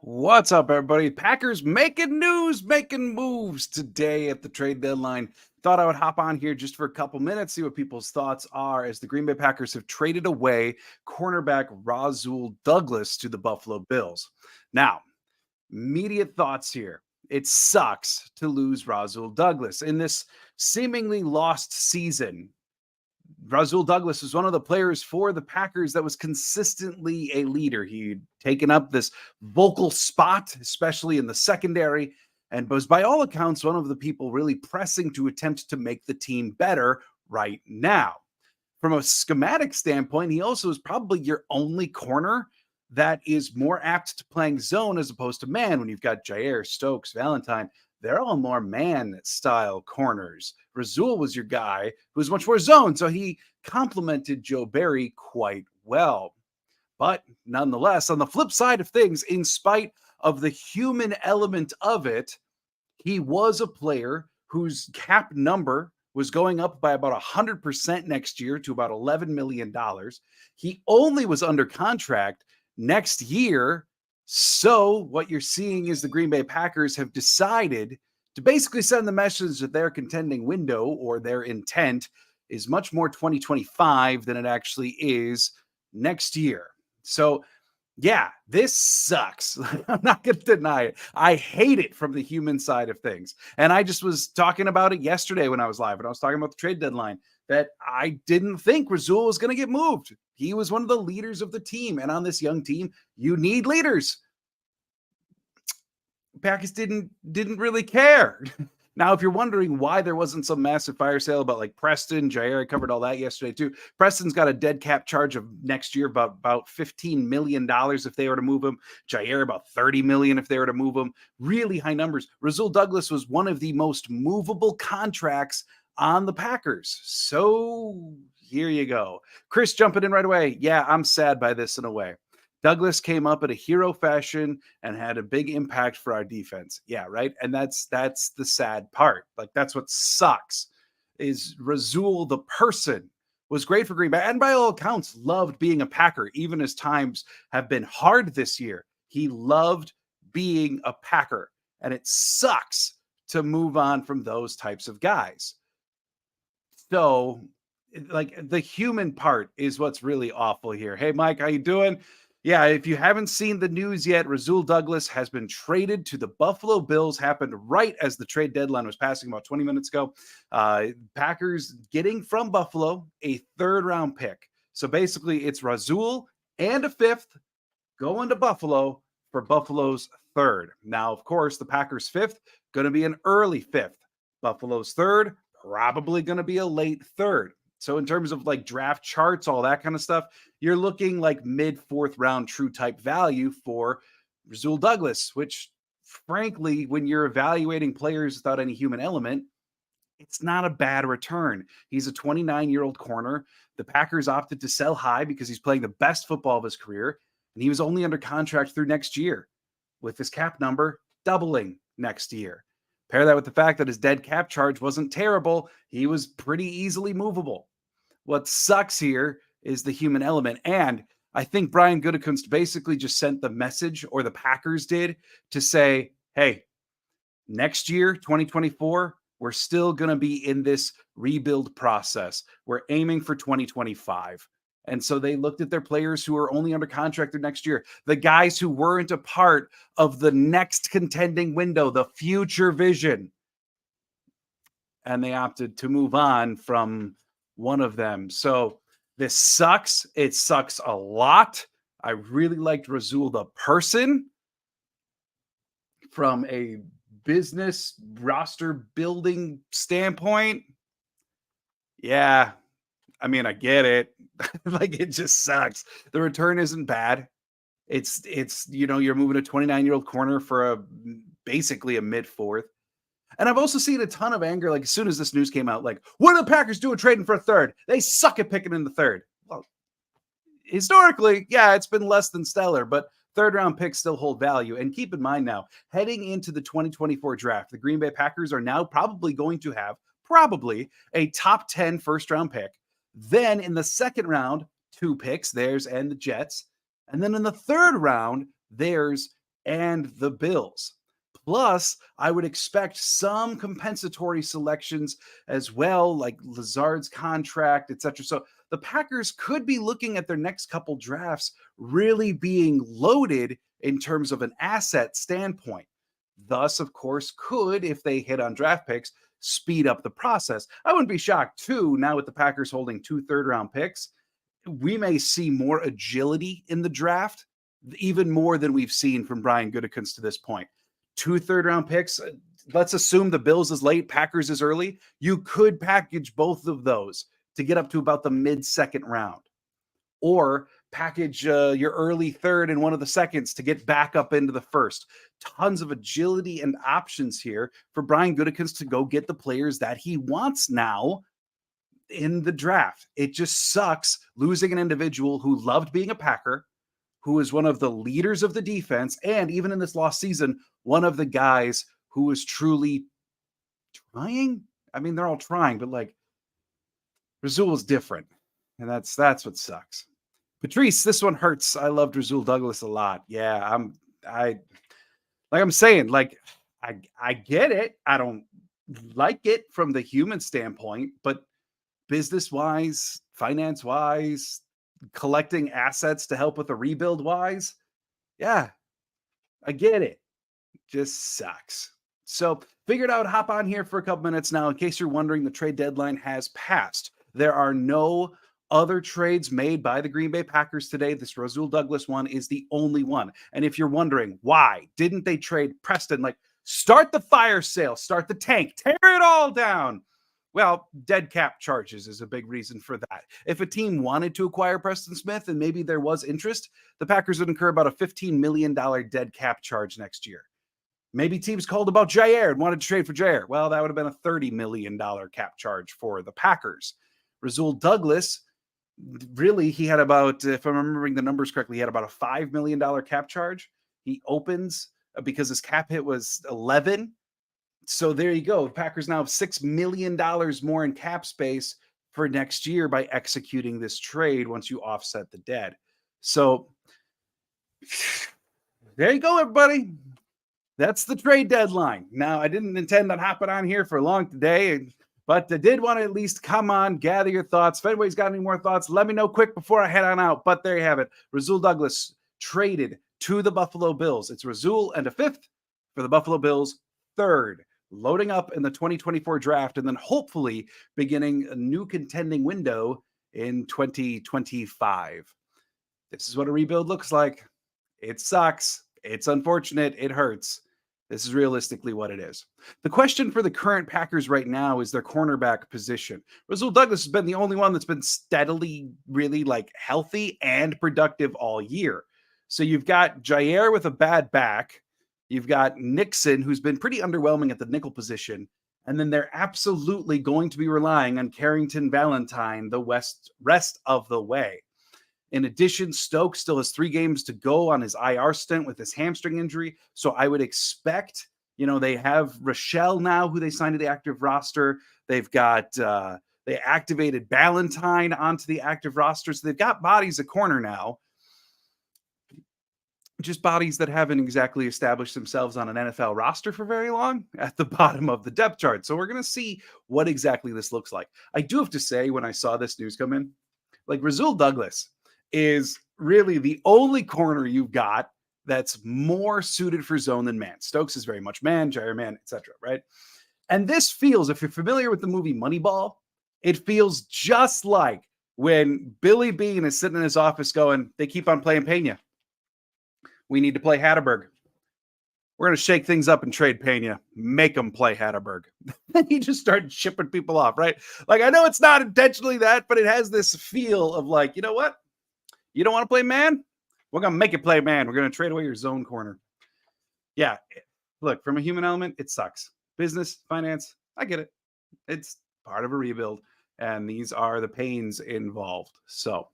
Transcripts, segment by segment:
What's up, everybody? Packers making news, making moves today at the trade deadline. Thought I would hop on here just for a couple minutes, see what people's thoughts are as the Green Bay Packers have traded away cornerback Rasul Douglas to the Buffalo Bills. Now, immediate thoughts here. It sucks to lose Rasul Douglas in this seemingly lost season. Rasul Douglas was one of the players for the Packers that was consistently a leader. He'd taken up this vocal spot, especially in the secondary, and was by all accounts one of the people really pressing to attempt to make the team better right now. From a schematic standpoint, he also is probably your only corner that is more apt to playing zone as opposed to man. When you've got Jair, Stokes, Valentine, they're all more man style corners. Rasul was your guy who was much more zone, so he complemented Joe Barry quite well. But nonetheless, on the flip side of things, in spite of the human element of it, he was a player whose cap number was going up by about 100% next year to about $11 million. He only was under contract next year. So what you're seeing is the Green Bay Packers have decided to basically send the message that their contending window or their intent is much more 2025 than it actually is next year. So yeah, this sucks. I'm not going to deny it. I hate it from the human side of things. And I just was talking about it yesterday when I was live, and I was talking about the trade deadline that I didn't think Rasul was going to get moved. He was one of the leaders of the team. And on this young team, you need leaders. Packers didn't really care. Now, if you're wondering why there wasn't some massive fire sale about like Preston, Jair, I covered all that yesterday too. Preston's got a dead cap charge of next year about $15 million if they were to move him. Jair about $30 million if they were to move him. Really high numbers. Rasul Douglas was one of the most movable contracts on the Packers. So here you go. Chris jumping in right away. Yeah, I'm sad by this in a way. Douglas came up in a hero fashion and had a big impact for our defense. Yeah, right. And that's the sad part. Like that's what sucks is Rasul the person was great for Green Bay and by all accounts loved being a Packer, even as times have been hard this year. He loved being a Packer, and it sucks to move on from those types of guys. So like the human part is what's really awful here. Hey, Mike, how you doing? Yeah, if you haven't seen the news yet, Rasul Douglas has been traded to the Buffalo Bills. Happened right as the trade deadline was passing about 20 minutes ago. Packers getting from Buffalo a third-round pick. So basically, it's Rasul and a fifth going to Buffalo for Buffalo's third. Now, of course, the Packers' fifth going to be an early fifth. Buffalo's third probably going to be a late third. So in terms of like draft charts, all that kind of stuff, you're looking like mid fourth round true type value for Rasul Douglas, which frankly, when you're evaluating players without any human element, it's not a bad return. He's a 29-year-old corner. The Packers opted to sell high because he's playing the best football of his career, and he was only under contract through next year, with his cap number doubling next year. Pair that with the fact that his dead cap charge wasn't terrible. He was pretty easily movable. What sucks here is the human element. And I think Brian Gutekunst basically just sent the message, or the Packers did, to say, hey, next year, 2024, we're still going to be in this rebuild process. We're aiming for 2025. And so they looked at their players who are only under contract through next year, the guys who weren't a part of the next contending window, the future vision. And they opted to move on from one of them. So this sucks. It sucks a lot. I really liked Rasul the person from a business roster building standpoint. Yeah, I mean, I get it. Like it just sucks. The return isn't bad. It's you're moving a 29-year-old corner for basically a mid fourth. And I've also seen a ton of anger, like as soon as this news came out, like, what are the Packers doing trading for a third? They suck at picking in the third. Well, historically, yeah, it's been less than stellar, but third round picks still hold value. And keep in mind now, heading into the 2024 draft, the Green Bay Packers are now probably going to have a top 10 first round pick. Then in the second round, 2 picks, theirs and the Jets. And then in the third round, theirs and the Bills. Plus, I would expect some compensatory selections as well, like Lazard's contract, etc. So the Packers could be looking at their next couple drafts really being loaded in terms of an asset standpoint. Thus, of course, could, if they hit on draft picks, speed up the process. I wouldn't be shocked, too, now with the Packers holding 2 third-round picks, we may see more agility in the draft, even more than we've seen from Brian Gutekunst to this point. 2 third-round picks. Let's assume the Bills is late, Packers is early. You could package both of those to get up to about the mid-second round, or package your early third and one of the seconds to get back up into the first. Tons of agility and options here for Brian Gutekunst to go get the players that he wants now in the draft. It just sucks losing an individual who loved being a Packer, who is one of the leaders of the defense, and even in this lost season, one of the guys who was truly trying. I mean, they're all trying, but like Rasul is different, and that's what sucks. Patrice, this one hurts. I loved Rasul Douglas a lot. Yeah, I get it. I don't like it from the human standpoint, but business wise, finance wise, collecting assets to help with the rebuild wise, yeah, I get it. Just sucks. So figured I would hop on here for a couple minutes now. In case you're wondering, the trade deadline has passed. There are no other trades made by the Green Bay Packers today. This Rasul Douglas one is the only one. And if you're wondering why didn't they trade Preston, like start the fire sale, start the tank, tear it all down. Well, dead cap charges is a big reason for that. If a team wanted to acquire Preston Smith and maybe there was interest, the Packers would incur about a $15 million dead cap charge next year. Maybe teams called about Jair and wanted to trade for Jair. Well, that would have been a $30 million cap charge for the Packers. Rasul Douglas, really, he had about, if I'm remembering the numbers correctly, he had about a $5 million cap charge. He opens because his cap hit was 11. So there you go. The Packers now have $6 million more in cap space for next year by executing this trade once you offset the dead. So there you go, everybody. That's the trade deadline. Now, I didn't intend on hopping on here for long today, but I did want to at least come on, gather your thoughts. If anybody's got any more thoughts, let me know quick before I head on out. But there you have it. Rasul Douglas traded to the Buffalo Bills. It's Rasul and a fifth for the Buffalo Bills, third, loading up in the 2024 draft, and then hopefully beginning a new contending window in 2025. This is what a rebuild looks like. It sucks. It's unfortunate. It hurts. This is realistically what it is. The question for the current Packers right now is their cornerback position. Rasul Douglas has been the only one that's been steadily really like healthy and productive all year. So you've got Jair with a bad back. You've got Nixon, who's been pretty underwhelming at the nickel position. And then they're absolutely going to be relying on Carrington Valentine the rest of the way. In addition, Stokes still has 3 games to go on his IR stint with his hamstring injury. So I would expect, they have Rochelle now, who they signed to the active roster. They've got, they activated Ballantyne onto the active roster. So they've got bodies at corner now. Just bodies that haven't exactly established themselves on an NFL roster for very long at the bottom of the depth chart. So we're going to see what exactly this looks like. I do have to say, when I saw this news come in, like Rasul Douglas is really the only corner you've got that's more suited for zone than man. Stokes is very much man, Jair man, etc. Right? And this feels, if you're familiar with the movie Moneyball, it feels just like when Billy Bean is sitting in his office going, they keep on playing Pena. We need to play Hatterberg. We're going to shake things up and trade Pena. Make them play Hatterberg. Then he just started shipping people off, right? Like, I know it's not intentionally that, but it has this feel of like, you know what? You don't want to play man? We're going to make it play man. We're going to trade away your zone corner. Yeah. Look, from a human element, it sucks. Business, finance, I get it. It's part of a rebuild. And these are the pains involved. So,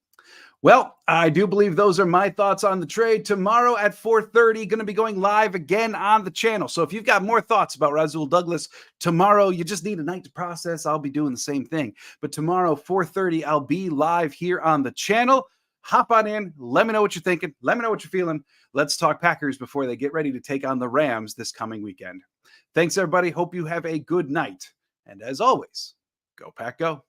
well, I do believe those are my thoughts on the trade. Tomorrow at 4:30, going to be going live again on the channel. So if you've got more thoughts about Rasul Douglas tomorrow, you just need a night to process. I'll be doing the same thing. But tomorrow, 4:30, I'll be live here on the channel. Hop on in. Let me know what you're thinking. Let me know what you're feeling. Let's talk Packers before they get ready to take on the Rams this coming weekend. Thanks, everybody. Hope you have a good night. And as always, go Pack Go.